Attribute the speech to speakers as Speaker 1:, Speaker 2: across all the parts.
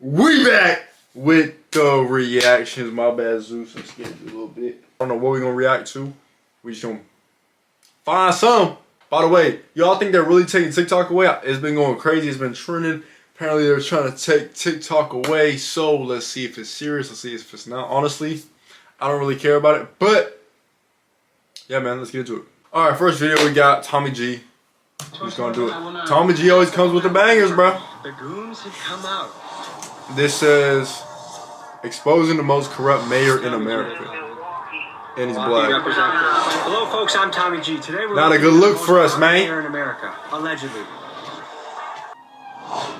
Speaker 1: We back with the reactions. My bad, Zeus. I'm scared a little bit. I don't know what we're gonna react to. We just gonna find some. By the way, y'all think they're really taking TikTok away? It's been going crazy. It's been trending. Apparently, they're trying to take TikTok away. So let's see if it's serious. Let's see if it's not. Honestly, I don't really care about it. But yeah, man, let's get into it. All right, first video we got Tommy G. Who's gonna do it? Tommy G always comes with the bangers, bro.
Speaker 2: The goons have come out.
Speaker 1: This says exposing the most corrupt mayor in America, and he's black.
Speaker 2: Hello, folks. I'm Tommy G. Today we're
Speaker 1: not a good look for us, man.
Speaker 2: Mayor in America, allegedly.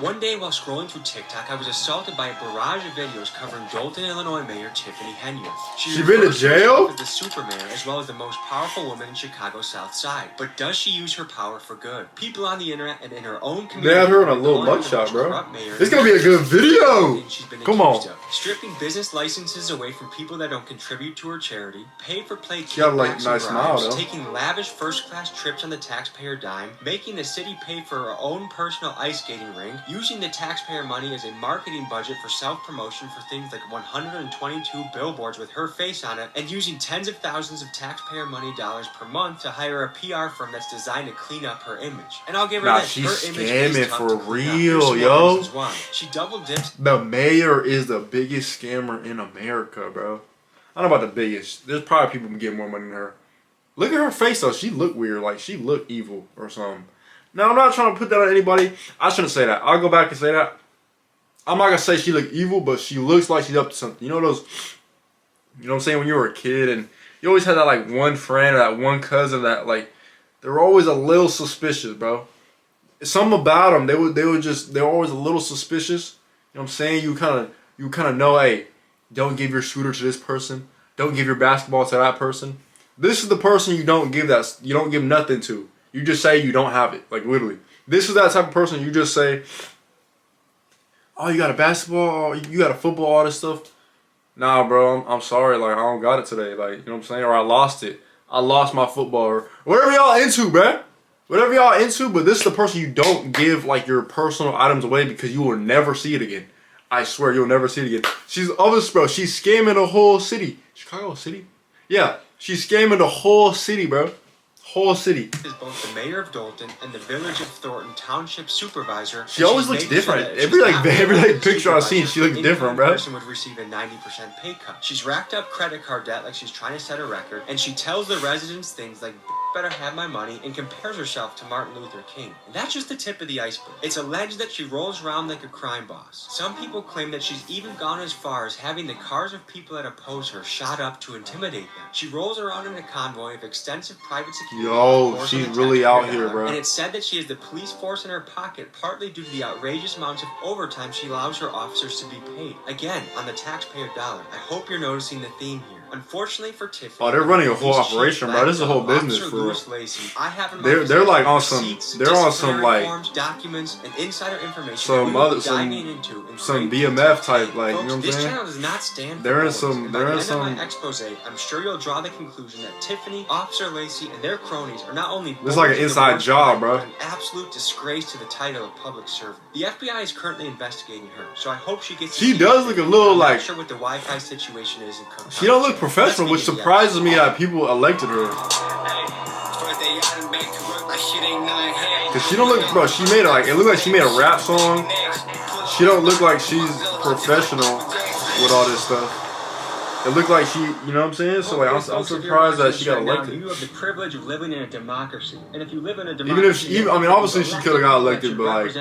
Speaker 2: One day while scrolling through TikTok, I was assaulted by a barrage of videos covering Dolton, Illinois Mayor Tiffany Henyard.
Speaker 1: She been to jail?
Speaker 2: As the super mayor, as well as the most powerful woman in Chicago's South Side. But does she use her power for good? People on the internet and in her own community.
Speaker 1: They had her in a little mugshot, bro. It's gonna be a good video. Come on.
Speaker 2: Stripping business licenses away from people that don't contribute to her charity. Pay for play
Speaker 1: she got like nice smile though.
Speaker 2: Taking lavish first-class trips on the taxpayer dime. Making the city pay for her own personal ice skating ring. Using the taxpayer money as a marketing budget for self-promotion for things like 122 billboards with her face on it, and using tens of thousands of taxpayer money dollars per month to hire a PR firm that's designed to clean up her image. And I'll give her this,
Speaker 1: she's
Speaker 2: her image
Speaker 1: scamming
Speaker 2: is tough
Speaker 1: for
Speaker 2: to clean
Speaker 1: real,
Speaker 2: up.
Speaker 1: yo.
Speaker 2: Why. She double dips.
Speaker 1: The mayor is the biggest scammer in America, bro. I don't know about the biggest. There's probably people who get more money than her. Look at her face though. She look weird, like she look evil or something. Now, I'm not trying to put that on anybody. I shouldn't say that. I'll go back and say that. I'm not going to say she look evil, but she looks like she's up to something. You know those, you know what I'm saying, when you were a kid and you always had that like one friend or that one cousin that like, they were always a little suspicious, bro. Something about them, they were always a little suspicious. You know what I'm saying? You kind of know, hey, don't give your scooter to this person. Don't give your basketball to that person. This is the person you don't give nothing to. You just say you don't have it. Like, literally. This is that type of person you just say, oh, you got a basketball? You got a football, all this stuff? Nah, bro, I'm sorry. Like, I don't got it today. Like, you know what I'm saying? Or I lost it. I lost my football. Or whatever y'all into, bruh. Whatever y'all into, but this is the person you don't give, like, your personal items away because you will never see it again. I swear, you'll never see it again. She's obvious, bro. She's scamming the whole city. Chicago City? Yeah, she's scamming the whole city, bro. Whole city.
Speaker 2: Is both the mayor of Dolton and the village of Thornton Township supervisor.
Speaker 1: She always looks different. Every picture I've seen, she looks different, bro.
Speaker 2: Person would receive a 90% pay cut. She's racked up credit card debt like she's trying to set a record, and she tells the residents things like better have my money and compares herself to Martin Luther King. And that's just the tip of the iceberg. It's alleged that she rolls around like a crime boss. Some people claim that she's even gone as far as having the cars of people that oppose her shot up to intimidate them. She rolls around in a convoy of extensive private security.
Speaker 1: Yo, she's really out here, bro.
Speaker 2: And it's said that she has the police force in her pocket, partly due to the outrageous amounts of overtime she allows her officers to be paid. Again, on the taxpayer dollar. I hope you're noticing the theme here. Unfortunately for Tiffany,
Speaker 1: oh, they're running a whole operation, bro. This is a whole business for real. They're like on some, like
Speaker 2: documents and insider information.
Speaker 1: Some BMF type, like, you know what I'm saying?
Speaker 2: This channel does not stand.
Speaker 1: They're in some.
Speaker 2: My expose, I'm sure you'll draw the conclusion that Tiffany, Officer Lacey, and their cronies are not only.
Speaker 1: This is like an inside job, bro.
Speaker 2: An absolute disgrace to the title of public servant. The FBI is currently investigating her, so I hope she gets.
Speaker 1: She does look a little like.
Speaker 2: I'm not sure what the Wi-Fi situation is in Cook.
Speaker 1: She don't look professional, which surprises me that people elected her. Cause she don't look, bro. She made it like it looked like she made a rap song. She don't look like she's professional with all this stuff. It looked like she, you know what I'm saying? So like, I'm surprised that she got elected.
Speaker 2: You have the privilege of living in a democracy, and if you live in a democracy,
Speaker 1: I mean, obviously she could have got elected, but like,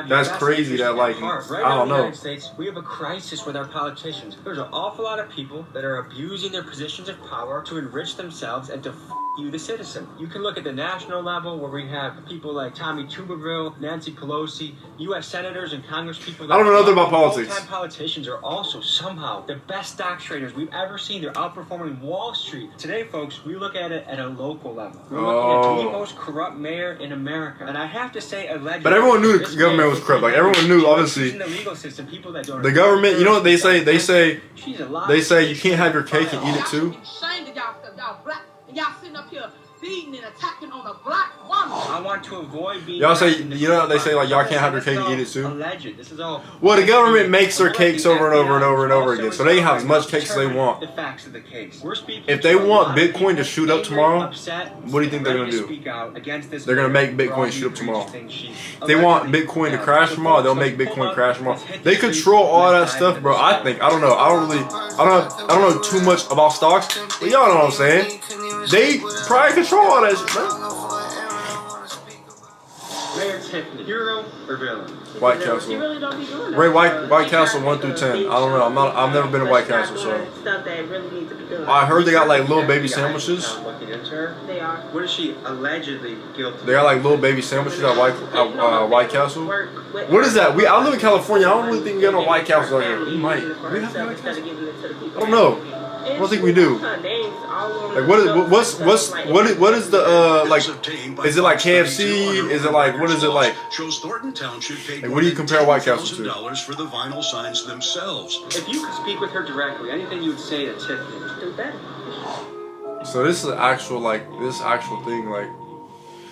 Speaker 1: that's crazy that like, I don't know.
Speaker 2: United States, we have a crisis with our politicians. There's an awful lot of people that are abusing their positions of power to enrich themselves and to you, the citizen. You can look at the national level where we have people like Tommy Tuberville, Nancy Pelosi, U.S. senators and congresspeople.
Speaker 1: I don't know nothing about politics.
Speaker 2: Full-time politicians are also somehow the best stock traders we've ever seen. They're outperforming Wall Street. Today, folks, we look at it at a local level. We're looking at the most corrupt mayor in America. And I have to say, allegedly.
Speaker 1: But everyone knew the government was corrupt. Like, everyone knew, obviously.
Speaker 2: The legal system, people that don't.
Speaker 1: The government, you know what they say? They say you can't have your cake and eat it too.
Speaker 3: Y'all sitting up here beating and attacking on a black woman.
Speaker 2: I want to avoid being.
Speaker 1: Y'all say, you know, they say like y'all can't have your cake and eat it too.
Speaker 2: Alleged. This is all.
Speaker 1: Well, the government makes their cakes over and over and over and over again, so they can have as much cakes as they want.
Speaker 2: The facts of the case.
Speaker 1: If they want Bitcoin to shoot up tomorrow, what do you think they're gonna do? They're gonna make Bitcoin shoot up tomorw. If they want Bitcoin to crash tomorrow, they'll make Bitcoin crash tomorrow. They control all that stuff, bro. I think, I don't know. I don't know too much about stocks, but y'all know what I'm saying. They probably control all that shit, bro.
Speaker 2: Mayor Tiffany, hero or villain?
Speaker 1: White Castle.
Speaker 3: She really don't be doing that.
Speaker 1: Rate White Castle 1 through 10. I don't know. I've never been to White Castle, so.
Speaker 3: Stuff that really needs to be done.
Speaker 1: I heard they got like little baby sandwiches.
Speaker 3: They are.
Speaker 2: What is she allegedly guilty?
Speaker 1: They got like little baby sandwiches at White Castle. What is that? I live in California. I don't really think we got no White Castle out here. We might. Do we have White Castle? I don't know. I don't think we do. Like what is the like? Is it like KFC? Is it like what is it like?
Speaker 4: Shows Thornton Township paid
Speaker 1: Like what do you compare White Castle to?
Speaker 4: $1,000 for the vinyl signs themselves.
Speaker 2: If you could speak with her directly, anything you would say to Tiffany?
Speaker 3: Do better.
Speaker 1: So this is actual like this actual thing like.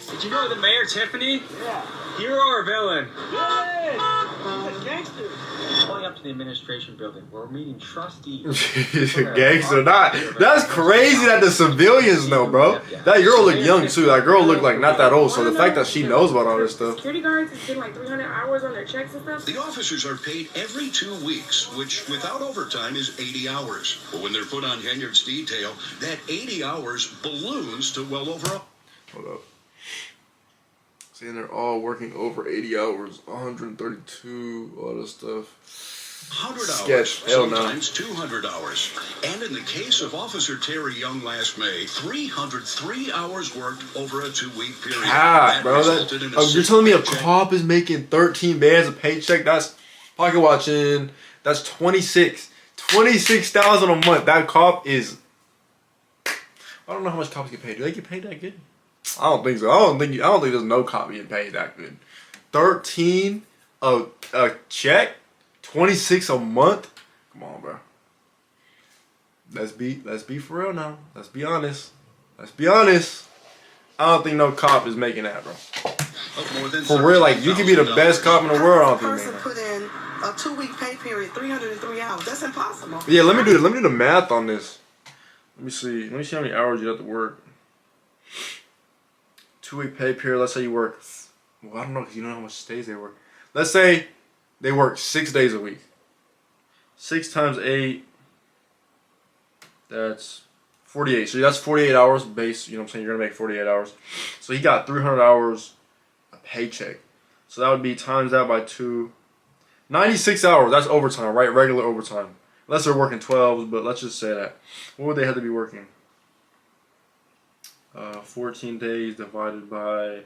Speaker 2: Did you know the mayor Tiffany?
Speaker 3: Yeah.
Speaker 2: Hero or villain?
Speaker 3: Good. Gangster.
Speaker 2: Going up to the administration building, we're meeting trustees.
Speaker 1: Gangster, not. That's crazy that the civilians know, bro. That girl look young too. That girl look like not that old. So the fact that she knows about all this stuff.
Speaker 3: Security guards is getting like 300 hours on their checks and stuff.
Speaker 4: The officers are paid every 2 weeks, which without overtime is 80 hours. But when they're put on Henyard's detail, that 80 hours balloons to well over a...
Speaker 1: Hold up. Saying they're all working over 80 hours, 132, all this stuff.
Speaker 4: 100 hours,
Speaker 1: Sketch. Hell no.
Speaker 4: sometimes 200 hours. And in the case of Officer Terry Young last May, 303 hours worked over a 2-week period.
Speaker 1: God, bro. You're telling me a cop is making 13 bands a paycheck? That's pocket watching. That's 26,000 a month. That cop is. I don't know how much cops get paid. Do they get paid that good? I don't think so. I don't think there's no cop getting paid that good. 13 a check, 26 a month. Come on, bro. Let's be for real now. Let's be honest. Let's be honest. I don't think no cop is making that, bro. For real, like you can be the best cop in the world. I don't think.
Speaker 3: Put in a 2-week pay period, 303 hours. That's impossible.
Speaker 1: Yeah, let me do the math on this. Let me see how many hours you have to work. 2-week pay period. Let's say you work. Well, I don't know because you don't know how much days they work. Let's say they work 6 days a week. 6 times 8. That's 48. So that's 48 hours base. You know what I'm saying? You're gonna make 48 hours. So he got 300 hours a paycheck. So that would be times that by 2. 96 hours. That's overtime, right? Regular overtime. Unless they're working 12s, but let's just say that. What would they have to be working? 14 days divided by...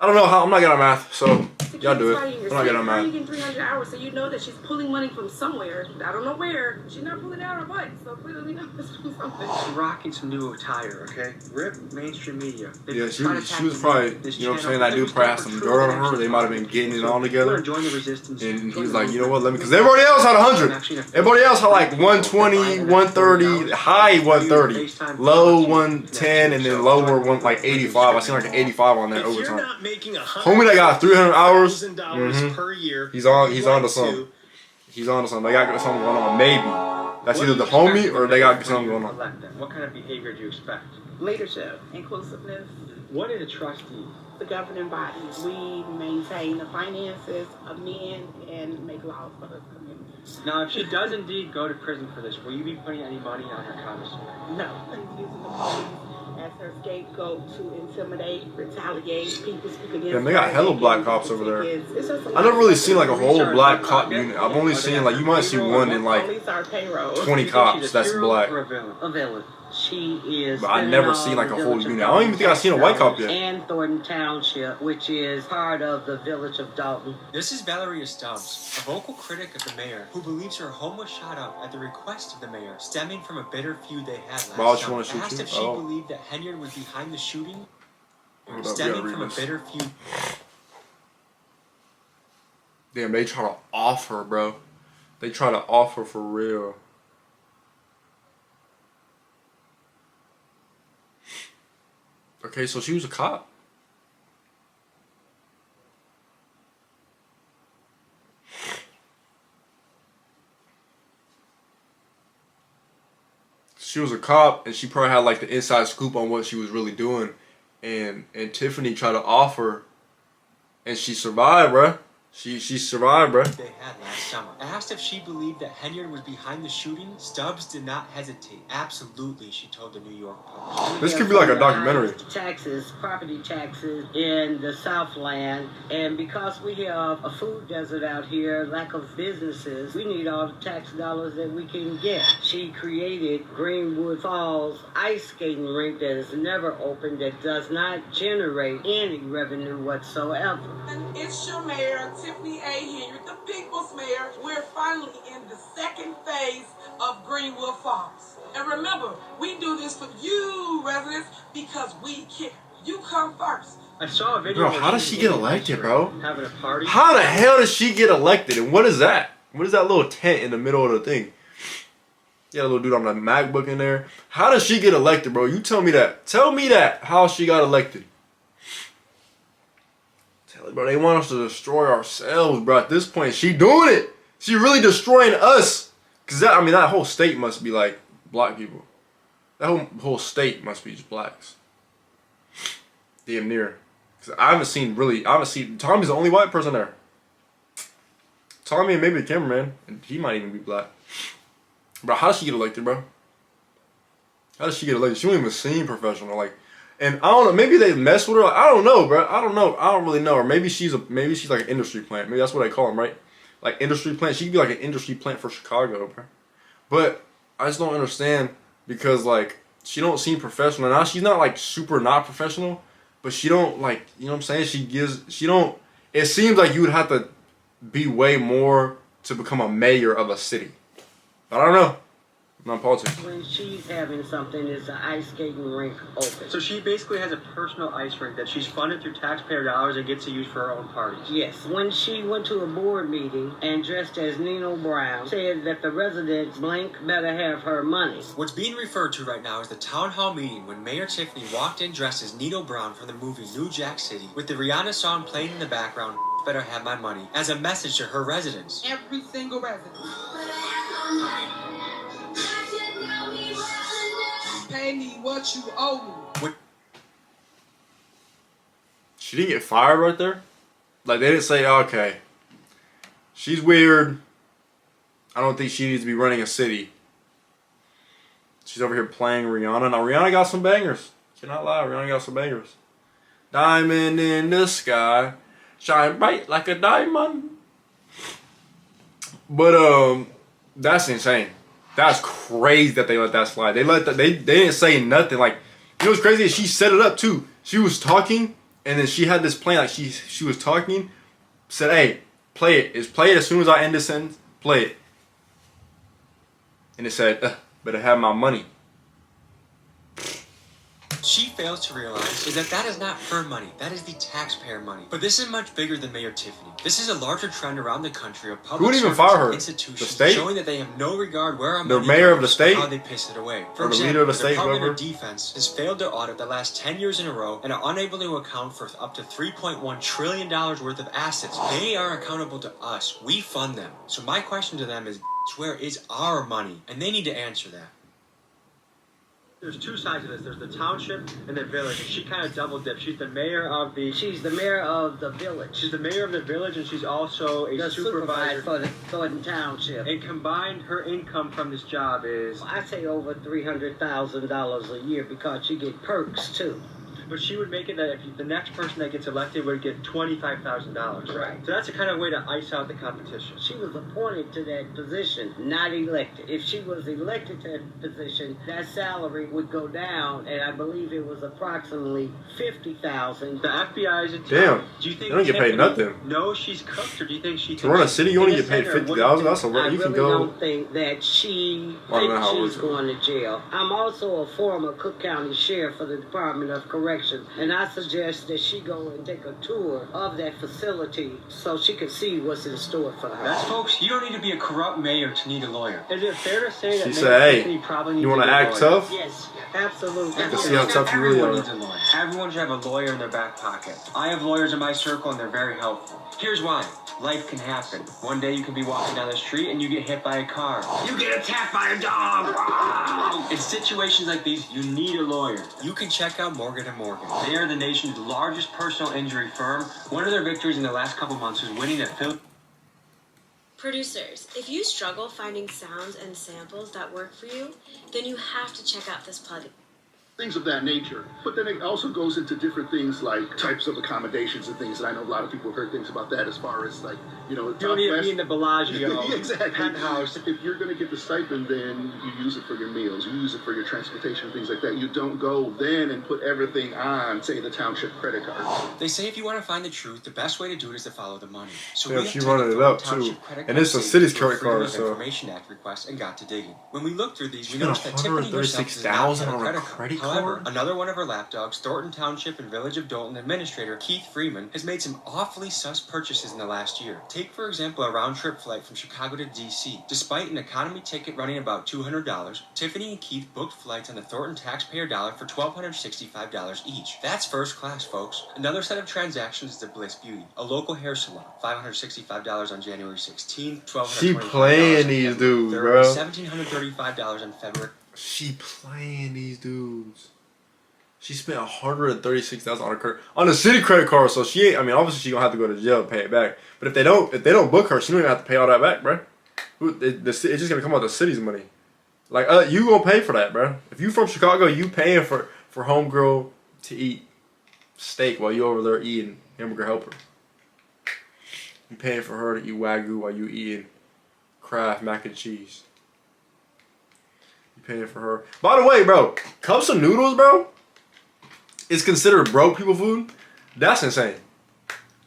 Speaker 1: I don't know how. I'm not good at math, so y'all do it. I'm not good at math.
Speaker 3: How are you getting 300 hours? So you know that she's pulling money from somewhere. I don't know where. She's not pulling it out of her butt. So clearly we know it's from something.
Speaker 2: She's rocking some new attire, okay? Rip mainstream media.
Speaker 1: Yeah, she was probably, you know what I'm saying, that dude probably had some dirt on her. They might have been getting it all together. And he was like, you know what, let me, because everybody else had 100. Everybody else had like 120, 130, high 130, low 110, and then lower like 85. I seen like an 85 on that overtime. Homie that got 300 hours,
Speaker 2: per year.
Speaker 1: He's on to something. He's on to something. They got something going on. Maybe. That's either the homie or they got something going on.
Speaker 2: What kind of behavior do you expect?
Speaker 3: Leadership, inclusiveness,
Speaker 2: What is a trustee?
Speaker 3: the governing body. We maintain the finances of men and make laws for the community.
Speaker 2: Now, if she does indeed go to prison for this, will you be putting any money on her commissary?
Speaker 3: No, she's using the police as her scapegoat to intimidate, retaliate, people speak against
Speaker 1: Damn, they got
Speaker 3: her,
Speaker 1: hella
Speaker 3: they
Speaker 1: black
Speaker 3: use
Speaker 1: cops over there.
Speaker 3: tickets. It's just a
Speaker 1: I
Speaker 3: lot
Speaker 1: never
Speaker 3: of
Speaker 1: really
Speaker 3: stuff.
Speaker 1: seen like a whole black cop unit. I've only seen like, you might see one in like
Speaker 3: Police are payroll.
Speaker 1: 20 cops that's black.
Speaker 2: Or a villain?
Speaker 5: A villain. She is.
Speaker 1: But I never seen like a whole unit. I don't even think I've seen a white cop yet.
Speaker 5: And Thornton Township, which is part of the village of Dalton.
Speaker 2: This is Valeria Stubbs, a vocal critic of the mayor, who believes her home was shot up at the request of the mayor, stemming from a bitter feud they had
Speaker 1: Why
Speaker 2: last
Speaker 1: would you wanna
Speaker 2: summer.
Speaker 1: shoot
Speaker 2: Asked
Speaker 1: you?
Speaker 2: if she
Speaker 1: Oh.
Speaker 2: believed that Henyard was behind the shooting,
Speaker 1: Hold up, we
Speaker 2: stemming
Speaker 1: gotta
Speaker 2: from
Speaker 1: read
Speaker 2: a
Speaker 1: this.
Speaker 2: bitter feud.
Speaker 1: Damn, they try to off her, bro. They try to off her for real. Okay, so she was a cop. She was a cop, and she probably had like the inside scoop on what she was really doing, and Tiffany tried to offer, and she survived, bruh. She survived, bruh.
Speaker 2: They had last summer. Asked if she believed that Henyard was behind the shooting, Stubbs did not hesitate. Absolutely, she told the New York Post.
Speaker 1: This could be like a documentary.
Speaker 5: Taxes, property taxes in the Southland, and because we have a food desert out here, lack of businesses, we need all the tax dollars that we can get. She created Greenwood Falls ice skating rink that is never opened, that does not generate any revenue whatsoever.
Speaker 6: It's your mayor, Tiffany A. Henyard, the people's mayor. We're finally in the second phase of Greenwood Falls. And remember, we do this for you residents because we care. You come first.
Speaker 2: I saw a video.
Speaker 1: Bro, how does she get elected, bro?
Speaker 2: Having a party.
Speaker 1: How the hell does she get elected? And what is that? What is that little tent in the middle of the thing? Yeah, a little dude on the MacBook in there. How does she get elected, bro? You tell me that. Tell me that. How she got elected. Bro, they want us to destroy ourselves, bro. At this point, she doing it. She really destroying us. Cause that whole state must be like black people. That whole state must be just blacks. Damn near. Cause I haven't seen. Tommy's the only white person there. Tommy and maybe the cameraman, and he might even be black. Bro, how does she get elected, bro? How does she get elected? She don't even seem professional, like. And I don't know, maybe they mess with her. I don't know, bro. I don't know. I don't really know. Or maybe she's like an industry plant. Maybe that's what they call them, right? Like industry plant. She could be like an industry plant for Chicago, bro. She I just don't understand because like she don't seem professional. Now she's not like super not professional, but she don't like, you know what I'm saying? It seems like you would have to be way more to become a mayor of a city. But I don't know. Not politics.
Speaker 5: When she's having something, it's an ice skating rink open.
Speaker 2: So she basically has a personal ice rink that she's funded through taxpayer dollars and gets to use for her own parties.
Speaker 5: Yes. When she went to a board meeting and dressed as Nino Brown, said that the residents blank better have her money.
Speaker 2: What's being referred to right now is the town hall meeting when Mayor Tiffany walked in dressed as Nino Brown from the movie New Jack City with the Rihanna song playing in the background, Better Have My Money, as a message to her residents.
Speaker 6: Every single resident. Pay me what you owe me.
Speaker 1: She didn't get fired right there? Like, they didn't say, okay, she's weird. I don't think she needs to be running a city. She's over here playing Rihanna. Now, Rihanna got some bangers. Cannot lie, Rihanna got some bangers. Diamond in the sky, shine bright like a diamond. But, that's insane. That's crazy that they let that slide. They didn't say nothing. Like, you know what's crazy is she set it up too. She was talking, and then she had this plan. Like she was talking, said, "Hey, play it. Play it as soon as I end this sentence. Play it." And it said, "Better have my money."
Speaker 2: She fails to realize is that is not her money. That is the taxpayer money. But this is much bigger than Mayor Tiffany. This is a larger trend around the country of public
Speaker 1: even
Speaker 2: servants
Speaker 1: fire her?
Speaker 2: and institutions
Speaker 1: The state?
Speaker 2: showing that they have no regard where our
Speaker 1: The
Speaker 2: money
Speaker 1: mayor of
Speaker 2: goes
Speaker 1: the state?
Speaker 2: or how they piss it away. For
Speaker 1: Or the
Speaker 2: example,
Speaker 1: leader of the
Speaker 2: the
Speaker 1: state,
Speaker 2: Department
Speaker 1: whoever?
Speaker 2: of Defense has failed to audit the last 10 years in a row and are unable to account for up to $3.1 trillion worth of assets. They are accountable to us. We fund them. So my question to them is, where is our money? And they need to answer that. There's two sides of this. There's the township and the village. And she kind of double dipped. She's the mayor of the...
Speaker 5: She's the mayor of the village.
Speaker 2: She's the mayor of the village, and she's also a
Speaker 5: The
Speaker 2: supervisor
Speaker 5: for the Thornton Township.
Speaker 2: And combined, her income from this job is...
Speaker 5: I say over $300,000 a year because she get perks too.
Speaker 2: But she would make it that if the next person that gets elected would get $25,000.
Speaker 5: Right.
Speaker 2: So that's a kind of way to ice out the competition.
Speaker 5: She was appointed to that position, not elected. If she was elected to that position, that salary would go down, and I believe it was approximately $50,000.
Speaker 2: The FBI is in town.
Speaker 1: Damn.
Speaker 2: Do you think
Speaker 1: They don't get paid
Speaker 2: Tiffany
Speaker 1: nothing.
Speaker 2: knows she's cooked, or do you think she...
Speaker 1: To run a city, you only get paid $50,000. That's a lot.
Speaker 5: I
Speaker 1: You can
Speaker 5: really
Speaker 1: go.
Speaker 5: don't think that she
Speaker 1: I don't know
Speaker 5: thinks
Speaker 1: how it
Speaker 5: she's
Speaker 1: was.
Speaker 5: going to jail. I'm also a former Cook County Sheriff for the Department of Corrections, and I suggest that she go and take a tour of that facility so she can see what's in store for her.
Speaker 2: That's, folks, you don't need to be a corrupt mayor to need a lawyer. Is it fair to say that
Speaker 1: She
Speaker 2: Mayor
Speaker 1: said, hey,
Speaker 2: Tiffany probably needs
Speaker 1: you want
Speaker 2: a
Speaker 1: to
Speaker 2: good
Speaker 1: act
Speaker 2: lawyer?
Speaker 1: tough?
Speaker 5: Yes, absolutely.
Speaker 1: I can see how tough you really
Speaker 2: Everyone
Speaker 1: are.
Speaker 2: needs a lawyer. everyone should have a lawyer in their back pocket. I have lawyers in my circle and they're very helpful. Here's why. Life can happen. One day you can be walking down the street and you get hit by a car. You get attacked by a dog! In situations like these, you need a lawyer. You can check out Morgan & Morgan. They are the nation's largest personal injury firm. One of their victories in the last couple months was winning a film.
Speaker 7: Producers, if you struggle finding sounds and samples that work for you, then you have to check out this plugin.
Speaker 8: Things of that nature. But then it also goes into different things like types of accommodations and things. And I know a lot of people have heard things about that as far as like, you know,
Speaker 2: You don't need to be in the Bellagio
Speaker 8: exactly.
Speaker 2: penthouse.
Speaker 8: If you're going to get the stipend, then you use it for your meals. You use it for your transportation, things like that. You don't go then and put everything on, say, the township credit card.
Speaker 2: They say if you want to find the truth, the best way to do it is to follow the money. So
Speaker 1: Yeah,
Speaker 2: we
Speaker 1: she
Speaker 2: have
Speaker 1: running
Speaker 2: taken
Speaker 1: it up,
Speaker 2: Township
Speaker 1: too.
Speaker 2: credit
Speaker 1: And
Speaker 2: card
Speaker 1: it's a
Speaker 2: savings
Speaker 1: city's
Speaker 2: to
Speaker 1: credit
Speaker 2: Freedom
Speaker 1: card,
Speaker 2: of
Speaker 1: so-
Speaker 2: Information Act request and got to digging. When we looked through these, we
Speaker 1: Spent
Speaker 2: noticed that Tiffany herself does not
Speaker 1: $136,000
Speaker 2: have
Speaker 1: on a
Speaker 2: credit
Speaker 1: credit
Speaker 2: card. However,
Speaker 1: card?
Speaker 2: another one of her lapdogs, Thornton Township and Village of Dalton administrator Keith Freeman, has made some awfully sus purchases in the last year. Take, for example, a round-trip flight from Chicago to D.C. Despite an economy ticket running about $200, Tiffany and Keith booked flights on the Thornton taxpayer dollar for $1,265 each. That's first class, folks. Another set of transactions is the Bliss Beauty, a local hair salon. $565 on January 16th, $1,225
Speaker 1: She playing
Speaker 2: on
Speaker 1: these
Speaker 2: February
Speaker 1: dudes,
Speaker 2: 3rd,
Speaker 1: bro.
Speaker 2: $1,735 on February.
Speaker 1: She playing these dudes. She spent $136,000 on a credit on a city credit card, so she ain't. I mean, obviously she gonna have to go to jail and pay it back. But if they don't book her, she don't even have to pay all that back, bro. It's just gonna come out the city's money. Like, you gonna pay for that, bro. If you from Chicago, you paying for homegirl to eat steak while you over there eating hamburger helper. You paying for her to eat Wagyu while you eating Kraft mac and cheese. You paying for her. By the way, bro, cups of noodles, bro, is considered broke people food. That's insane.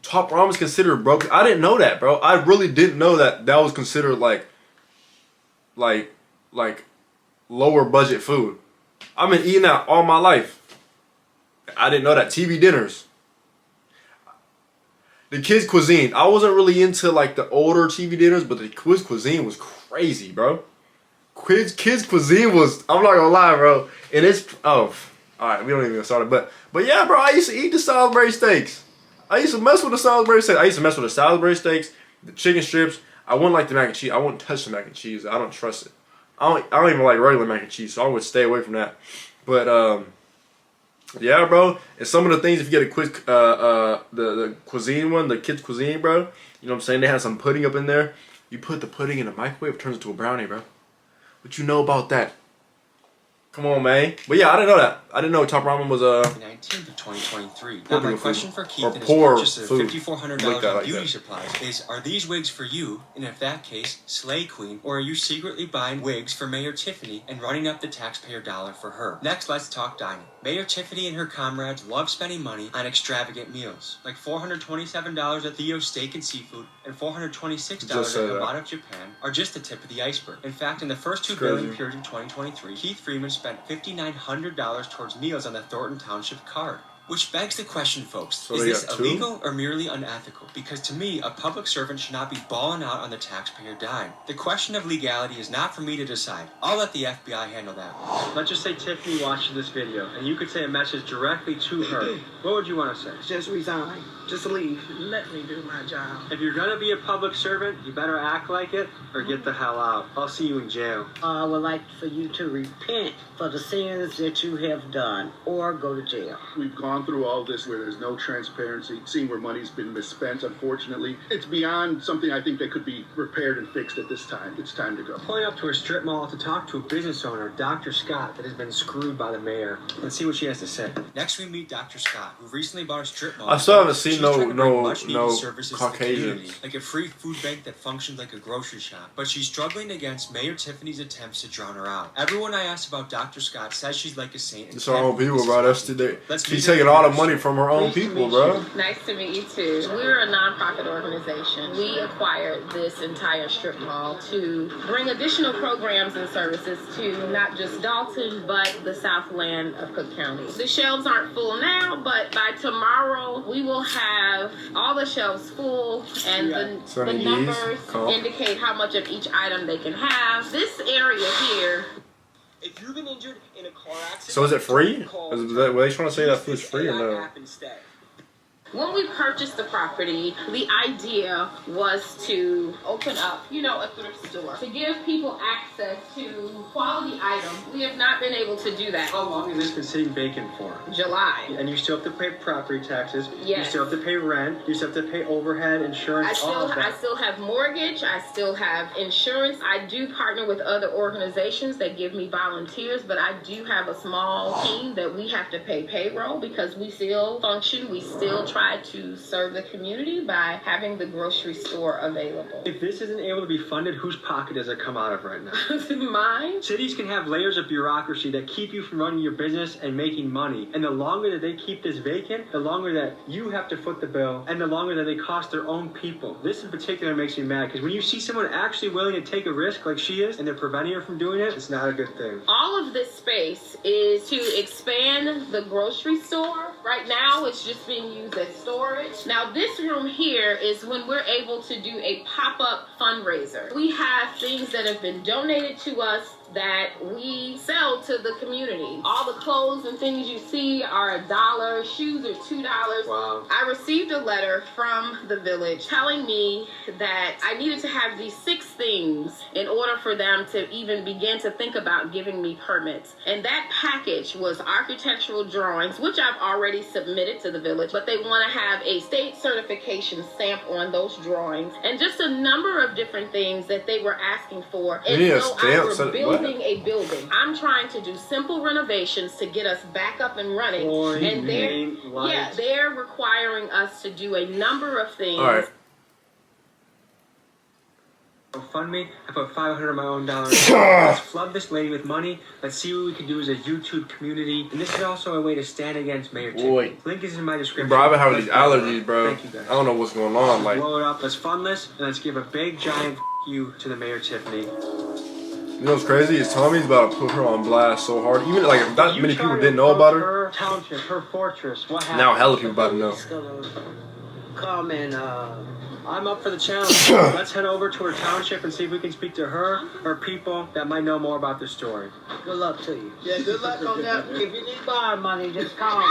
Speaker 1: Top ramen is considered broke. I didn't know that, bro. I really didn't know that was considered like lower budget food. I've been eating that all my life. I didn't know that. TV dinners. The kids' cuisine. I wasn't really into like the older TV dinners, but the kids' cuisine was crazy, bro. Kids' cuisine was, I'm not gonna lie, bro. And it's, alright, we don't even get started. But yeah, bro, I used to eat the Salisbury steaks. I used to mess with the Salisbury steaks. I used to mess with the Salisbury steaks, the chicken strips. I wouldn't like the mac and cheese. I wouldn't touch the mac and cheese. I don't trust it. I don't even like regular mac and cheese, so I would stay away from that. But yeah, bro. And some of the things, if you get the cuisine one, the kids' cuisine, bro. You know what I'm saying? They have some pudding up in there. You put the pudding in the microwave, it turns into a brownie, bro. What you know about that? Come on, man. But yeah, I didn't know that. I didn't know Top Ramen was
Speaker 2: 19th of 2023. Now, my question for Keith and his
Speaker 1: poor
Speaker 2: purchase of
Speaker 1: food.
Speaker 2: $5,400
Speaker 1: Like that,
Speaker 2: in
Speaker 1: like
Speaker 2: beauty
Speaker 1: that.
Speaker 2: supplies is, are these wigs for you? And if that case, slay queen, or are you secretly buying wigs for Mayor Tiffany and running up the taxpayer dollar for her? Next, let's talk dining. Mayor Tiffany and her comrades love spending money on extravagant meals, like $427 at Theo's Steak and Seafood and $426 at
Speaker 1: Just say that.
Speaker 2: Hamada Japan are just the tip of the iceberg. In fact, in the first two
Speaker 1: It's crazy.
Speaker 2: billing periods in 2023, Keith Freeman spent $5,900 towards meals on the Thornton Township card. Which begs the question, folks,
Speaker 1: So
Speaker 2: is
Speaker 1: they
Speaker 2: this
Speaker 1: got two?
Speaker 2: illegal or merely unethical? Because to me, a public servant should not be balling out on the taxpayer dime. The question of legality is not for me to decide. I'll let the FBI handle that one. Let's just say Tiffany watches this video, and you could say a message directly to her. What would you want to say?
Speaker 5: Just resign. Just leave. Let me do my job.
Speaker 2: If you're gonna be a public servant, you better act like it, or get the hell out. I'll see you in jail.
Speaker 5: I would like for you to repent for the sins that you have done, or go to jail.
Speaker 8: We've gone through all this where there's no transparency, seeing where money's been misspent, unfortunately. It's beyond something I think that could be repaired and fixed at this time. It's time to go.
Speaker 2: Pulling up to a strip mall to talk to a business owner, Dr. Scott, that has been screwed by the mayor. Let's see what she has to say. Next, we meet Dr. Scott, who recently bought a strip mall.
Speaker 1: I still haven't seen
Speaker 2: She's
Speaker 1: no-
Speaker 2: trying to bring
Speaker 1: no-
Speaker 2: much-needed
Speaker 1: no
Speaker 2: services to the
Speaker 1: Caucasians.
Speaker 2: community, like a free food bank that functions like a grocery shop. But she's struggling against Mayor Tiffany's attempts to drown her out. Everyone I asked about Dr. Scott says she's like a saint.
Speaker 1: It's her own people, bro. That's today.
Speaker 2: Let's
Speaker 1: She's
Speaker 2: meet
Speaker 1: taking
Speaker 2: her
Speaker 1: all the
Speaker 2: first.
Speaker 1: money from her own
Speaker 5: Nice to
Speaker 1: people,
Speaker 5: meet
Speaker 1: bro.
Speaker 9: Nice to meet you too. We're a nonprofit organization. We acquired this entire strip mall to bring additional programs and services to not just Dalton, but the Southland of Cook County. The shelves aren't full now, but by tomorrow we will have all the shelves full, and the
Speaker 1: Sunny
Speaker 9: numbers
Speaker 1: Cool.
Speaker 9: indicate how much of each item they can have. This area here
Speaker 2: If you've been injured in a car accident,
Speaker 1: So is it free?
Speaker 2: call
Speaker 1: Were they trying to say that food's free or
Speaker 2: AI
Speaker 1: no?
Speaker 2: app instead.
Speaker 9: When we purchased the property, the idea was to open up, a thrift store to give people access to quality items. We have not been able to do that.
Speaker 2: How long has this been sitting vacant for?
Speaker 9: July.
Speaker 2: And you still have to pay property taxes.
Speaker 9: Yes.
Speaker 2: You still have to pay rent. You still have to pay overhead, insurance, all of that.
Speaker 9: I still have mortgage. I still have insurance. I do partner with other organizations that give me volunteers, but I do have a small team that we have to pay payroll because we still function. We still try to serve the community by having the grocery store available.
Speaker 2: If this isn't able to be funded, whose pocket does it come out of right now?
Speaker 9: Mine?
Speaker 2: Cities can have layers of bureaucracy that keep you from running your business and making money. And the longer that they keep this vacant, the longer that you have to foot the bill, and the longer that they cost their own people. This in particular makes me mad, because when you see someone actually willing to take a risk like she is, and they're preventing her from doing it, it's not a good thing.
Speaker 9: All of this space is to expand the grocery store. Right now, it's just being used as storage. Now, this room here is when we're able to do a pop-up fundraiser. We have things that have been donated to us that we sell to the community. All the clothes and things you see are $1, shoes are $2.
Speaker 2: Wow.
Speaker 9: I received a letter from the village telling me that I needed to have these 6 things in order for them to even begin to think about giving me permits. And that package was architectural drawings, which I've already submitted to the village, but they want to have a state certification stamp on those drawings and just a number of different things that they were asking for. And a building. I'm trying to do simple renovations to get us back up and running. And they're requiring us to do a number of things.
Speaker 1: All right.
Speaker 2: Fund me. I put $500 of my own dollars. Let's flood this lady with money. Let's see what we can do as a YouTube community. And this is also a way to stand against Mayor Tiffany. Link is in my description.
Speaker 1: Bro, I've been having these allergies, bro.
Speaker 2: Thank you guys.
Speaker 1: I don't know what's going on. Like,
Speaker 2: blow it up. Let's fund this, and let's give a big giant you to the Mayor Tiffany.
Speaker 1: you know what's crazy? Is Tommy's about to put her on blast so hard. Even like not many people didn't know about her.
Speaker 5: Her township, her fortress. What happened?
Speaker 1: Now hella people about to know.
Speaker 5: Come and
Speaker 2: I'm up for the challenge. Let's head over to her township and see if we can speak to her or people that might know more about this story.
Speaker 5: good luck to you. Yeah, good luck on that. If you need borrow money, just call me.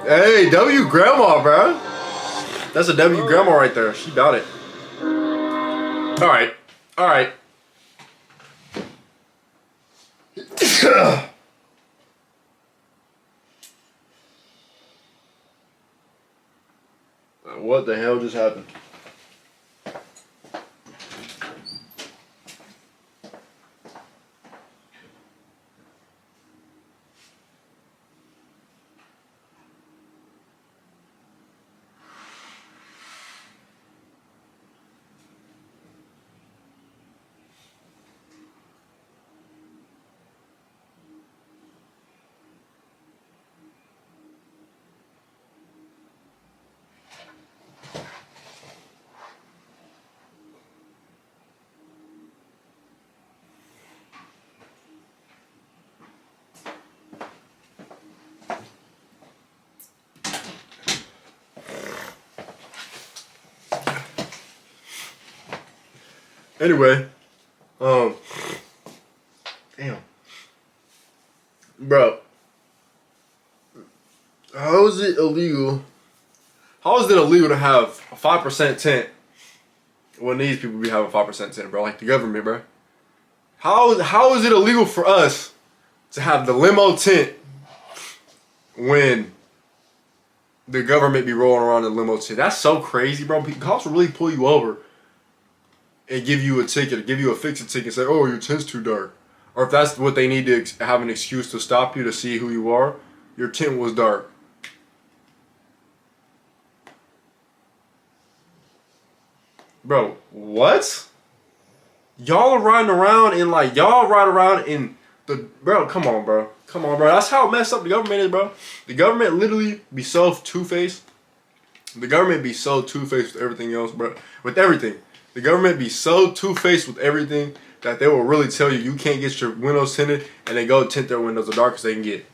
Speaker 1: Hey, W grandma, bro. That's a W grandma right there. She got it. All right. All right. What the hell just happened? Anyway, damn, bro, how is it illegal? How is it illegal to have a 5% tint when these people be having 5% tint, bro? Like the government, bro. How is it illegal for us to have the limo tint when the government be rolling around in limo tint? That's so crazy, bro. Cops will really pull you over and give you a ticket, give you a fix-it ticket, and say, oh, your tint's too dark. Or if that's what they need to have an excuse to stop you to see who you are, your tint was dark. Bro, what? Y'all are riding around in the, bro, come on, bro. Come on, bro. That's how messed up the government is, bro. The government literally be so two-faced. The government be so two-faced with everything else, bro. With everything. The government be so two-faced with everything that they will really tell you can't get your windows tinted and they go tint their windows the darkest they can get. You know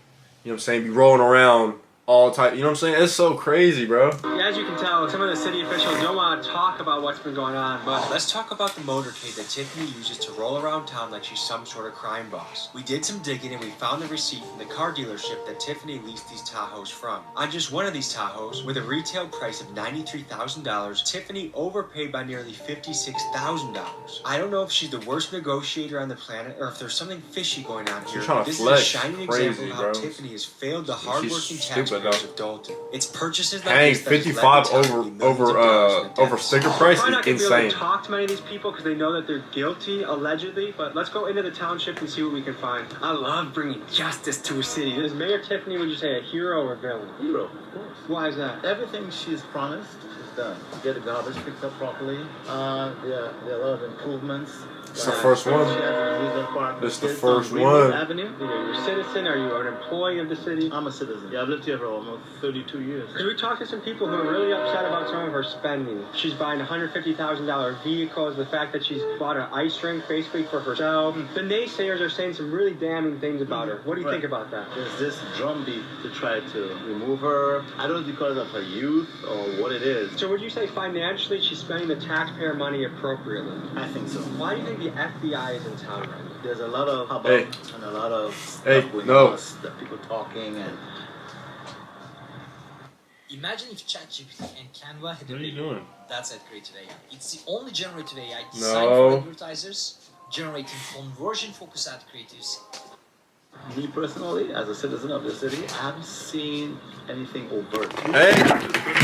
Speaker 1: what I'm saying? Be rolling around all type. You know what I'm saying? It's so crazy, bro.
Speaker 2: Yeah, as you can tell, some of the city officials don't want to talk about what's been going on, but let's talk about the motorcade that Tiffany uses to roll around town like she's some sort of crime boss. We did some digging and we found the receipt from the car dealership that Tiffany leased these Tahoes from. On just one of these Tahoes, with a retail price of $93,000, Tiffany overpaid by nearly $56,000. I don't know if she's the worst negotiator on the planet or if there's something fishy going on here.
Speaker 1: trying to
Speaker 2: This
Speaker 1: flex.
Speaker 2: is a shining
Speaker 1: Crazy,
Speaker 2: example of how
Speaker 1: bro.
Speaker 2: Tiffany has failed the hardworking
Speaker 1: She's
Speaker 2: taxpayers
Speaker 1: stupid,
Speaker 2: of Dalton. It's purchases like
Speaker 1: Dang,
Speaker 2: this that has led
Speaker 1: 55
Speaker 2: the town to be millions of dollars in debt.
Speaker 1: over sticker price
Speaker 2: Probably not
Speaker 1: is
Speaker 2: gonna be able
Speaker 1: insane.
Speaker 2: to talk to many of these people because they know that they're guilty, allegedly. But let's go into the township and see what we can find. I love bringing justice to a city. Is Mayor Tiffany, would you say, a hero or villain?
Speaker 10: Hero, of course.
Speaker 2: Why is that?
Speaker 10: Everything she's promised, she's done. Get the garbage picked up properly. There are a lot of improvements.
Speaker 1: It's the first one.
Speaker 10: She has an amusement park.
Speaker 1: This the
Speaker 10: Kids
Speaker 1: first
Speaker 10: on Greenwood
Speaker 1: one.
Speaker 10: Avenue.
Speaker 2: Are you a citizen? Are you an employee of the city?
Speaker 10: I'm a citizen. Yeah, I've lived here for almost 32 years.
Speaker 2: Because we talked to some people who are really upset about some of her spending. She's buying $150,000 vehicles, the fact that she's bought an ice rink basically for herself. The naysayers are saying some really damning things about her. What do you think about that?
Speaker 10: There's this drumbeat to try to remove her. I don't know because of her youth or what it is.
Speaker 2: So would you say financially she's spending the taxpayer money appropriately?
Speaker 10: I think so.
Speaker 2: Why do you think the FBI is in town right now?
Speaker 10: There's a lot of hubbub
Speaker 1: Hey.
Speaker 10: and a lot of stuff
Speaker 1: Hey,
Speaker 10: going
Speaker 1: no.
Speaker 10: on, that people talking and
Speaker 11: Imagine if ChatGPT and Canva had
Speaker 1: What are you doing?
Speaker 11: That's at creative AI. It's the only generative AI
Speaker 1: No.
Speaker 11: designed for advertisers, generating conversion-focused ad creatives.
Speaker 10: me personally, as a citizen of the city, I haven't seen anything overt.
Speaker 1: Hey.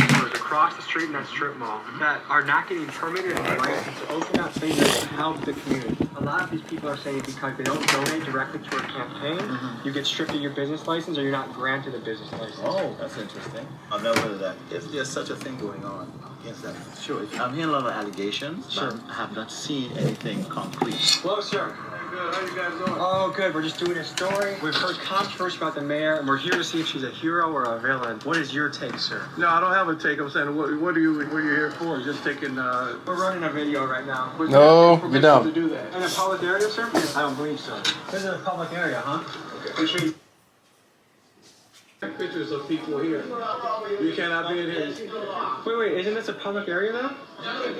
Speaker 2: Stores across the street in that strip mall that are not getting permitted and licensed to open up things that help the community. A lot of these people are saying because they don't donate directly to a campaign, you get stripped of your business license or you're not granted a business license.
Speaker 10: Oh, that's interesting. I've never heard of that. If there's such a thing going on against that, sure. I'm hearing a lot of allegations,
Speaker 2: Sure.
Speaker 10: but I have not seen anything concrete.
Speaker 2: Hello, sir.
Speaker 6: Good. How you guys doing?
Speaker 2: Oh, good. We're just doing a story. We've heard controversy about the mayor, and we're here to see if she's a hero or a villain. What is your take, sir?
Speaker 6: No, I don't have a take. I'm saying, what are you here for? Just taking.
Speaker 2: We're running a video right now.
Speaker 1: No,
Speaker 6: permission
Speaker 1: get down.
Speaker 6: to do that.
Speaker 2: In a public area, sir? I don't believe so. This is a public area, huh? Okay. Make sure you...
Speaker 6: Pictures of people here. You cannot be in here.
Speaker 2: Wait, isn't this a public area now?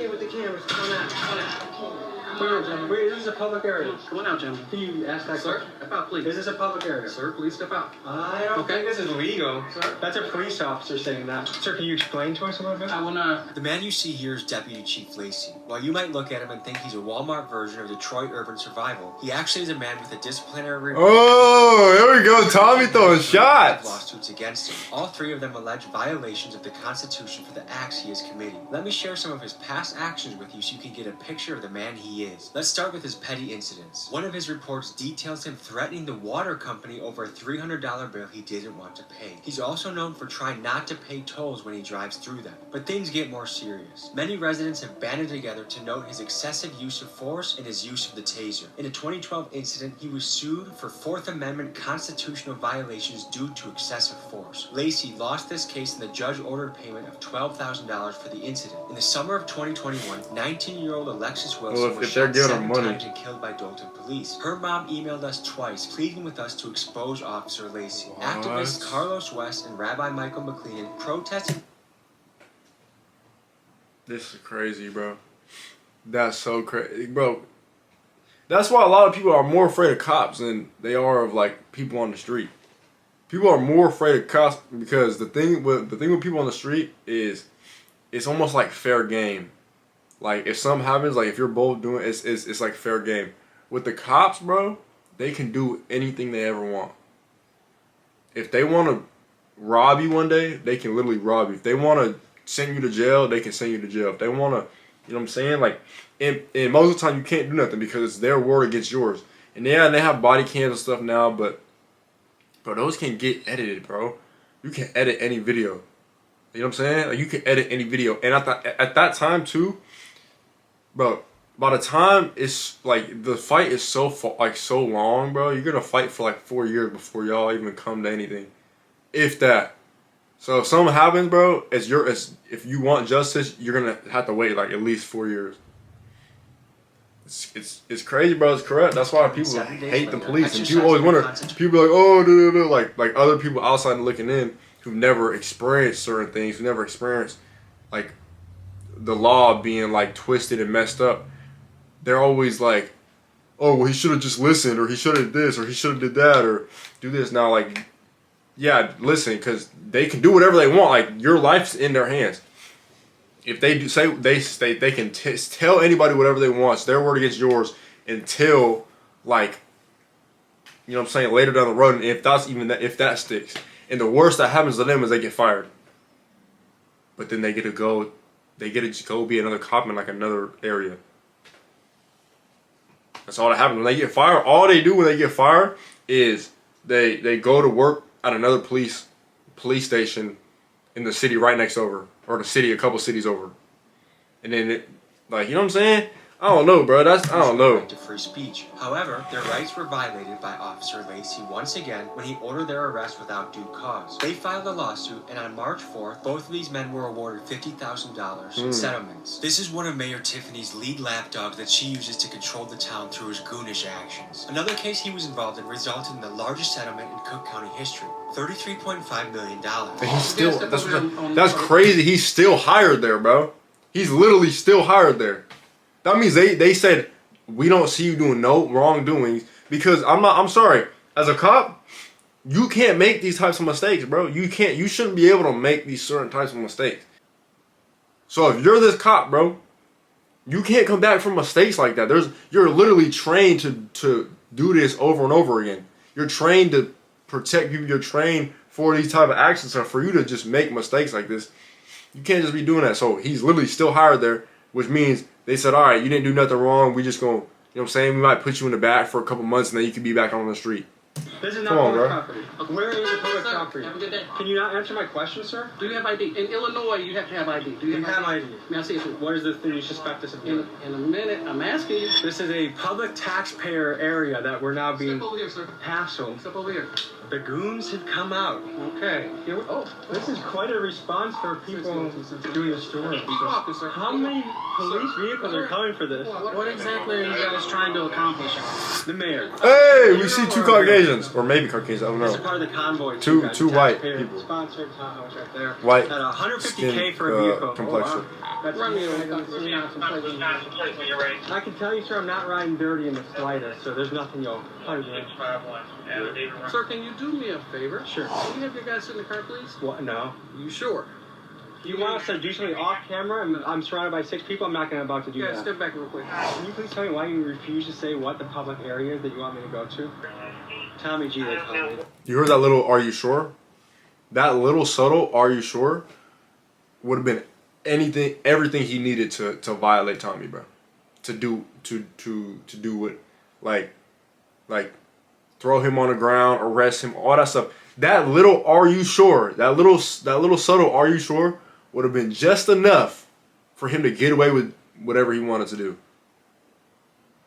Speaker 5: With the cameras, come on.
Speaker 2: Wait, this is a public area.
Speaker 6: Come on out, gentlemen.
Speaker 2: Can you ask that
Speaker 6: Sir,
Speaker 2: question?
Speaker 6: step out, please.
Speaker 2: Is this a public area?
Speaker 6: Sir, please step out.
Speaker 2: I don't
Speaker 6: Okay.
Speaker 2: think this is legal.
Speaker 6: Sir.
Speaker 2: That's a police officer saying that. Sir, can you explain to us a little bit?
Speaker 6: I will not.
Speaker 2: The man you see here is Deputy Chief Lacey. While you might look at him and think he's a Walmart version of Detroit Urban Survival, he actually is a man with a disciplinary
Speaker 1: Oh, there we go. Tommy throwing shots.
Speaker 2: lawsuits against him. All three of them allege violations of the Constitution for the acts he is committing. Let me share some of his past actions with you so you can get a picture of the man he is. Let's start with his petty incidents. One of his reports details him threatening the water company over a $300 bill he didn't want to pay. He's also known for trying not to pay tolls when he drives through them. But things get more serious. Many residents have banded together to note his excessive use of force and his use of the taser. In a 2012 incident, he was sued for Fourth Amendment constitutional violations due to excessive force. Lacey lost this case and the judge ordered payment of $12,000 for the incident. In the summer of 2021, 19-year-old Alexis Wilson
Speaker 1: Well,
Speaker 2: was
Speaker 1: if they're
Speaker 2: shot
Speaker 1: giving
Speaker 2: 7
Speaker 1: her money.
Speaker 2: times and killed by Dalton police. Her mom emailed us twice, pleading with us to expose Officer Lacey.
Speaker 1: What?
Speaker 2: Activists Carlos West and Rabbi Michael McLean protested.
Speaker 1: This is crazy, bro. That's so crazy, bro. That's why a lot of people are more afraid of cops than they are of like people on the street. People are more afraid of cops because the thing with people on the street is it's almost like fair game. Like if something happens, like if you're both doing it's like fair game. With the cops, bro, they can do anything they ever want. If they want to rob you one day, they can literally rob you. If they want to send you to jail, they can send you to jail. If they want to, you know what I'm saying? Like, and most of the time you can't do nothing because it's their word against yours. And yeah, and they have body cams and stuff now, but those can get edited, bro. You can edit any video. You know what I'm saying? Like you can edit any video. And at that time too, bro, by the time it's like the fight is so long, bro, you're gonna fight for like 4 years before y'all even come to anything, if that. So if something happens, bro, if you want justice, you're gonna have to wait like at least 4 years. It's crazy, bro. It's correct. That's why people hate the police, and people always wonder. People are like, oh, like other people outside looking in. who've never experienced certain things, who never experienced like the law being like twisted and messed up, they're always like, oh, well, he should have just listened, or he should have did this, or he should have did that, or do this. Now, like, yeah, listen, because they can do whatever they want. Like, your life's in their hands. If they do say they can tell anybody whatever they want. It's their word against yours until, like, you know what I'm saying, later down the road. And if that's even that, if that sticks, and the worst that happens to them is they get fired. But then they get to go, just go be another cop in like another area. That's all that happens when they get fired. All they do when they get fired is they go to work at another police station in the city right next over, or the city a couple cities over, and then it, like, you know what I'm saying? I don't know, bro. I don't know.
Speaker 2: Right to free speech. However, their rights were violated by Officer Lacey once again when he ordered their arrest without due cause. They filed a lawsuit, and on March 4th, both of these men were awarded $50,000 in settlements. This is one of Mayor Tiffany's lead lapdogs that she uses to control the town through his goonish actions. Another case he was involved in resulted in the largest settlement in Cook County history, $33.5 million.
Speaker 1: And he's still, that's crazy. He's still hired there, bro. He's literally still hired there. That means they said, we don't see you doing no wrongdoings, because I'm sorry, as a cop, you can't make these types of mistakes, bro. You shouldn't be able to make these certain types of mistakes. So if you're this cop, bro, you can't come back from mistakes like that. You're literally trained to do this over and over again. You're trained to protect people. You're trained for these type of actions. So for you to just make mistakes like this, you can't just be doing that. So he's literally still hired there, which means they said, all right, you didn't do nothing wrong. We just gonna, you know what I'm saying? We might put you in the back for a couple months, and then you can be back on the street.
Speaker 12: This is not public property. Where is the public property? Have a good day. Can you not answer my question, sir? Do you have ID? In Illinois, you have to have ID. Do you have ID? May I see it? What is the thing you suspect us of doing? In a minute, I'm asking you. This is a public taxpayer area that we're now being hassled. Step over here. The goons have come out. Okay. Here we, this is quite a response for people doing the story. How many police vehicles are coming for this? What exactly are you guys trying to accomplish? The mayor.
Speaker 1: Hey, we see two Caucasians, or maybe Caucasians, I don't know.
Speaker 12: This is part of the convoy.
Speaker 1: Two white people.
Speaker 12: Sponsored Tahoe's right there.
Speaker 1: White
Speaker 12: at $150K
Speaker 1: skin,
Speaker 12: for a vehicle.
Speaker 1: complexion.
Speaker 12: That's I can tell you, sir, I'm not riding dirty in the slightest, so there's nothing you'll find. Sir, can you do me a favor? Sure. Can you have your guys sit in the car, please? What? No. You sure? You want us to do something off camera? I'm surrounded by 6 people. I'm not going to about to do that. Yeah, step back real quick. Can you please tell me why you refuse to say what the public area is that you want me to go to? Tommy G, they call me.
Speaker 1: You heard that little, are you sure? That little subtle, are you sure? Would have been everything he needed to violate Tommy, bro. To do what, like throw him on the ground, arrest him, all that stuff. That little, are you sure? That little subtle, are you sure? Would have been just enough for him to get away with whatever he wanted to do.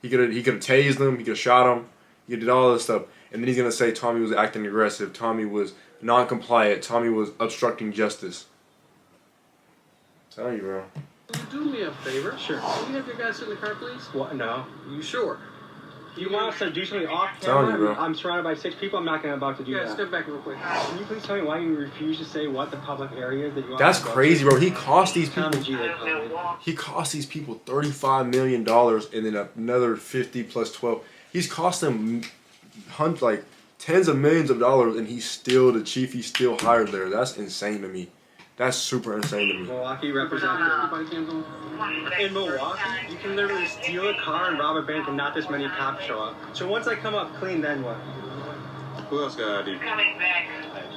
Speaker 1: He could have tased him. He could have shot him. He did all this stuff, and then he's gonna say Tommy was acting aggressive. Tommy was non-compliant. Tommy was obstructing justice. I'm telling you, bro.
Speaker 12: Can you do me a favor? Sure. Can you have your guys sit in the car, please? What? No. You sure? You want us to do something off camera?
Speaker 1: You, bro.
Speaker 12: I'm surrounded by 6 people. I'm not going to about to do that. Yeah, step back real quick. Can you please tell me why you refuse to say what the public area is that you want?
Speaker 1: That's crazy, bro. He cost these people.
Speaker 12: Tommy G, they call me.
Speaker 1: He cost these people $35 million, and then another 50 plus 12. He's cost them like tens of millions of dollars, and he's still the chief. He's still hired there. That's insane to me. That's super insane to me.
Speaker 12: Milwaukee representative. In Milwaukee, you can literally steal a car and rob a bank and not this many cops show up. So once I come up clean, then what?
Speaker 13: Who else got ID?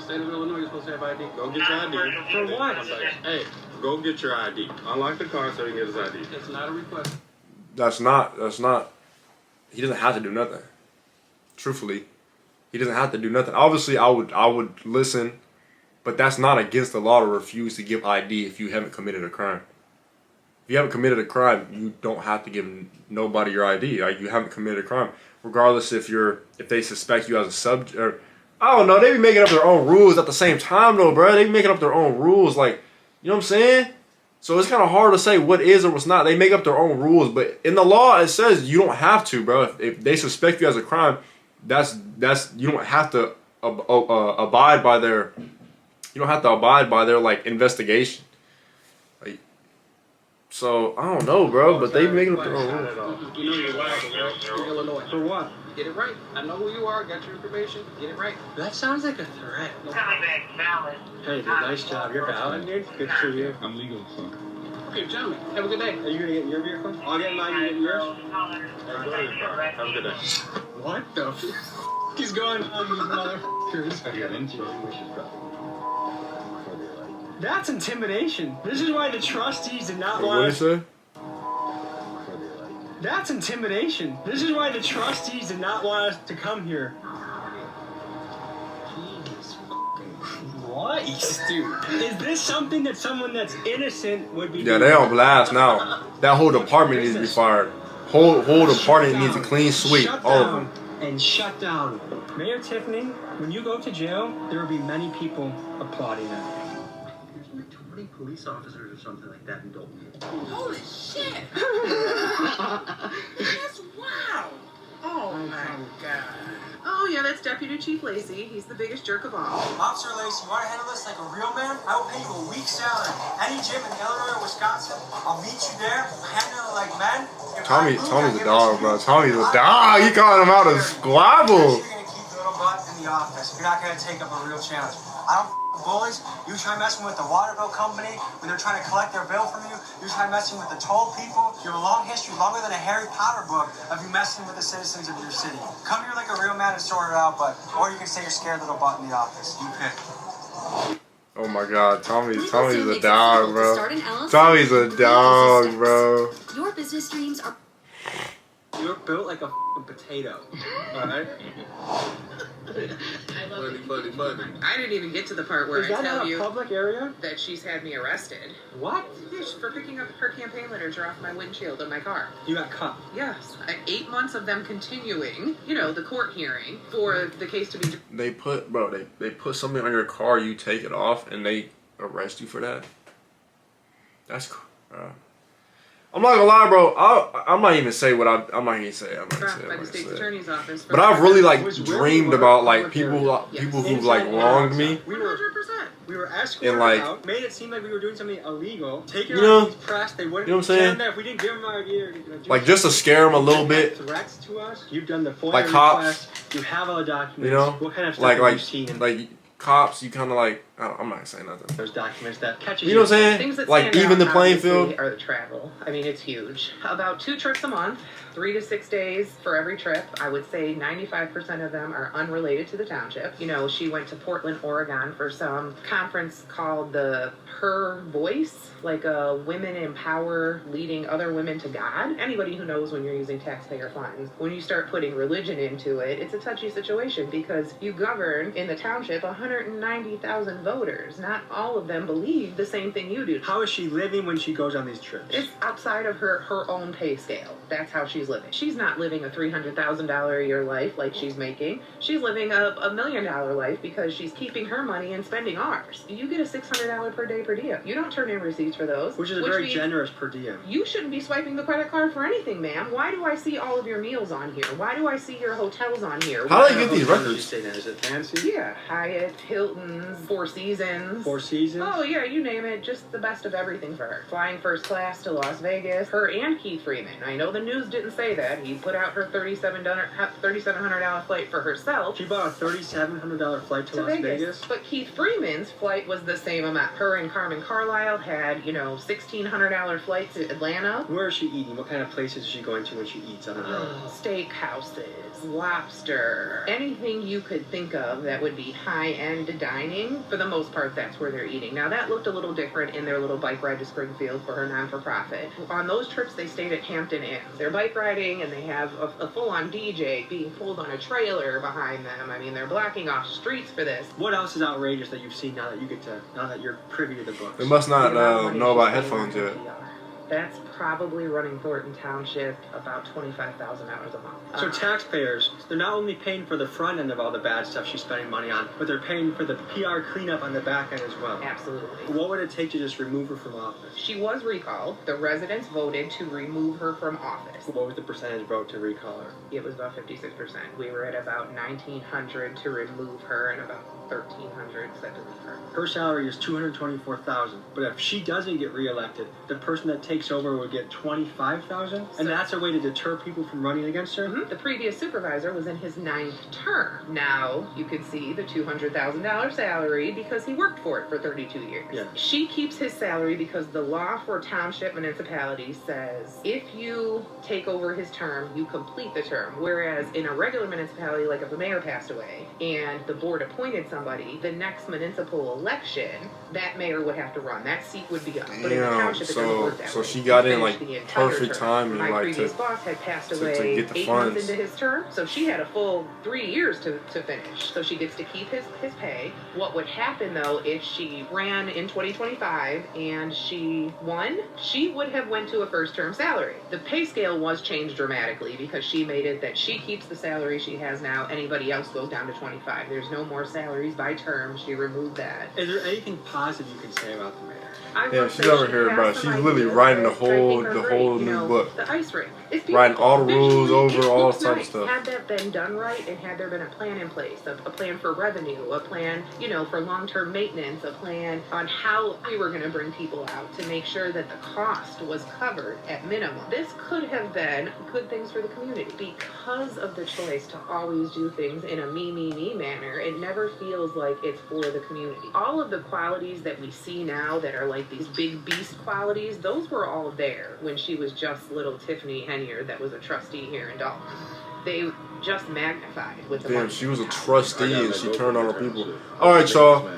Speaker 12: State of Illinois, you're supposed to have ID.
Speaker 13: Go get your ID.
Speaker 12: For what?
Speaker 13: Hey, go get your ID. Unlock the car so you can get his ID.
Speaker 12: It's not a request.
Speaker 1: That's not. He doesn't have to do nothing. Truthfully, he doesn't have to do nothing. Obviously, I would listen. But that's not against the law to refuse to give ID if you haven't committed a crime. If you haven't committed a crime, you don't have to give nobody your ID. Like, you haven't committed a crime, regardless if they suspect you as a subject. Or I don't know. They be making up their own rules at the same time, though, bro. They be making up their own rules, like, you know what I'm saying? So it's kind of hard to say what is or what's not. They make up their own rules, but in the law it says you don't have to, bro. If they suspect you as a crime, that's you don't have to abide by their. You don't have to abide by their like investigation. Like, so I don't know, bro, but they making a
Speaker 12: You know you're wild, right? In Illinois. For what? Get it right. I know who you are. Got your information. Get it right.
Speaker 2: That sounds like a threat.
Speaker 12: Hey, dude, nice job. You're valid, dude. Good for you.
Speaker 13: I'm legal, so.
Speaker 12: Okay, gentlemen. Have a good day. Are you gonna get your vehicle? I'll get mine. You get yours.
Speaker 13: Hey, go to your car. Have a good day.
Speaker 12: What the? He's going on, you motherfuckers.
Speaker 13: I got into it.
Speaker 12: That's intimidation. This is why the trustees did not
Speaker 1: What
Speaker 12: want
Speaker 1: did you say?
Speaker 12: That's intimidation. This is why the trustees did not want us to come here.
Speaker 2: Jesus Christ, dude.
Speaker 12: Is this something that someone that's innocent would be
Speaker 1: Yeah,
Speaker 12: doing?
Speaker 1: they on blast now. That whole department needs to be fired. Whole department needs a clean sweep.
Speaker 12: Shut
Speaker 1: All of
Speaker 12: down
Speaker 1: them.
Speaker 12: and shut down. Mayor Tiffany, when you go to jail, there will be many people applauding that.
Speaker 10: There's like 20 police officers or something like that in Dalton.
Speaker 3: Holy shit! That's wild! Oh my god. Oh yeah, that's Deputy Chief Lacey. He's the biggest jerk of all.
Speaker 2: Officer Lacey, you want to handle this like a real man? I will pay you a week's salary. Any gym in Illinois or Wisconsin, I'll meet you there. We'll handle it like men.
Speaker 1: Tommy's a dog, bro. Tommy's a dog. You calling him out a squabble.
Speaker 2: You're gonna keep the little butt in the office. You're not gonna take up a real challenge. I don't bullies. You try messing with the water bill company when they're trying to collect their bill from you. You try messing with the toll people. You have a long history, longer than a Harry Potter book, of you messing with the citizens of your city. Come here like a real man and sort it out, but or you can say you're scared little butt in the office. You pick.
Speaker 1: Oh my god, Tommy's
Speaker 7: Legal
Speaker 1: a
Speaker 7: makes it
Speaker 1: dog,
Speaker 7: simple to
Speaker 1: bro.
Speaker 7: start an LLC
Speaker 1: Tommy's a
Speaker 7: with
Speaker 1: dog,
Speaker 7: business
Speaker 1: bro.
Speaker 7: steps. Your business dreams are.
Speaker 12: You're built like a potato. Alright?
Speaker 14: I didn't even get to the part where
Speaker 12: Is
Speaker 14: I
Speaker 12: that
Speaker 14: tell
Speaker 12: not a
Speaker 14: you
Speaker 12: public area?
Speaker 14: that she's had me arrested.
Speaker 12: What?
Speaker 14: Yes, for picking up her campaign literature off my windshield of my car.
Speaker 12: You got caught.
Speaker 14: Yes, 8 months of them continuing, the court hearing for the case to be.
Speaker 1: They put something on your car, you take it off, and they arrest you for that. That's I'm not gonna lie, bro. I'm not even say what I'm not even say. I'm not gonna say.
Speaker 14: By the state's attorney's office.
Speaker 1: But I've really dreamed about like people who've like wronged me.
Speaker 14: 100%.
Speaker 12: We were escorted
Speaker 1: And, like,
Speaker 12: out, made it seem like we were doing something illegal. Taking
Speaker 1: You know-
Speaker 12: our press, they wouldn't
Speaker 1: you know what I'm saying?
Speaker 12: that if we didn't give them our idea.
Speaker 1: Like just to scare them a little bit.
Speaker 12: Threats to us. You've done the FOIA
Speaker 1: Like cops.
Speaker 12: request. You have all the documents.
Speaker 1: You know,
Speaker 12: What kind of stuff have you seen?
Speaker 1: like cops. You kind of like I'm not saying nothing.
Speaker 12: There's documents that catches
Speaker 1: You know what I'm saying?
Speaker 14: Things that
Speaker 1: Like
Speaker 14: stand
Speaker 1: even
Speaker 14: out,
Speaker 1: the playing
Speaker 14: obviously,
Speaker 1: field.
Speaker 14: are the travel. I mean, it's huge. About 2 trips a month, 3 to 6 days for every trip. I would say 95% of them are unrelated to the township. She went to Portland, Oregon for some conference called the Her Voice, like a women empower leading other women to God. Anybody who knows when you're using taxpayer funds, when you start putting religion into it, it's a touchy situation because you govern in the township 190,000 voters. Not all of them believe the same thing you do.
Speaker 12: How is she living when she goes on these trips?
Speaker 14: It's outside of her own pay scale. That's how she's living. She's not living a $300,000 a year life like she's making. She's living a $1 million life because she's keeping her money and spending ours. You get a $600 per day per diem. You don't turn in receipts for those.
Speaker 12: Which is very generous per diem.
Speaker 14: You shouldn't be swiping the credit card for anything, ma'am. Why do I see all of your meals on here? Why do I see your hotels on here?
Speaker 1: How do they get these records?
Speaker 12: Is it fancy?
Speaker 14: Yeah, Hyatt, Hilton's, Four Seasons.
Speaker 12: Four Seasons?
Speaker 14: Oh yeah, you name it. Just the best of everything for her. Flying first class to Las Vegas. Her and Keith Freeman. I know the news didn't say that. He put out her $3,700 flight for herself.
Speaker 12: She bought a $3,700 flight to Las Vegas.
Speaker 14: But Keith Freeman's flight was the same amount. Her and Carmen Carlisle had, $1,600 flights to Atlanta.
Speaker 12: Where is she eating? What kind of places is she going to when she eats on the road?
Speaker 14: Steakhouses, lobster, anything you could think of that would be high-end dining. For the most part, that's where they're eating. Now, that looked a little different in their little bike ride to Springfield for her non-for-profit. On those trips, they stayed at Hampton Inn. They're bike riding, and they have a full-on DJ being pulled on a trailer behind them. I mean, they're blocking off streets for this.
Speaker 12: What else is outrageous that you've seen now that you're privy to the books?
Speaker 1: They must not know about headphones yet.
Speaker 14: That's probably running Thornton Township about $25,000 a month.
Speaker 12: So taxpayers, they're not only paying for the front end of all the bad stuff she's spending money on, but they're paying for the PR cleanup on the back end as well.
Speaker 14: Absolutely.
Speaker 12: What would it take to just remove her from office?
Speaker 14: She was recalled. The residents voted to remove her from office.
Speaker 12: What was the percentage vote to recall her?
Speaker 14: It was about 56%. We were at about 1,900 to remove her and about 1300s, I believe.
Speaker 2: Her salary is $224,000, but if she doesn't get reelected, the person that takes over will get $25,000, and that's a way to deter people from running against her.
Speaker 14: The previous supervisor was in his 9th term. Now you could see the $200,000 salary because he worked for it for 32 years.
Speaker 2: Yeah.
Speaker 14: She keeps his salary because the law for township municipalities says if you take over his term, you complete the term. Whereas in a regular municipality, like if the mayor passed away and the board appointed somebody, the next municipal election, that mayor would have to run. That seat would be up. But in the township, it doesn't work that way.
Speaker 1: So she got in like
Speaker 14: The entire
Speaker 1: perfect
Speaker 14: term.
Speaker 1: timing,
Speaker 14: My
Speaker 1: like
Speaker 14: previous
Speaker 1: to
Speaker 14: boss had passed
Speaker 1: to
Speaker 14: away
Speaker 1: get the
Speaker 14: 8
Speaker 1: funds.
Speaker 14: months into his term, so she had a full 3 years to finish. So she gets to keep his pay. What would happen though if she ran in 2025 and she won? She would have went to a first term salary. The pay scale was changed dramatically because she made it that she keeps the salary she has now. Anybody else goes down to 25. There's no more salaries by term. She removed that.
Speaker 2: Is there anything positive you can say about the mayor?
Speaker 1: Yeah, she's over here, bro. She's literally writing the whole new book.
Speaker 14: The ice rink.
Speaker 1: Writing all the rules over, all
Speaker 14: looks
Speaker 1: type of
Speaker 14: nice.
Speaker 1: stuff.
Speaker 14: Had that been done right, and had there been a plan in place, a plan for revenue, a plan, for long-term maintenance, a plan on how we were going to bring people out to make sure that the cost was covered at minimum. This could have been good things for the community. Because of the choice to always do things in a me manner, it never feels like it's for the community. All of the qualities that we see now that are like these big beast qualities, those were all there when she was just little Tiffany Henyard that was a trustee here in Dalton. They just magnified with the
Speaker 1: Damn,
Speaker 14: money.
Speaker 1: she was a trustee and she turned on her people. All right, y'all.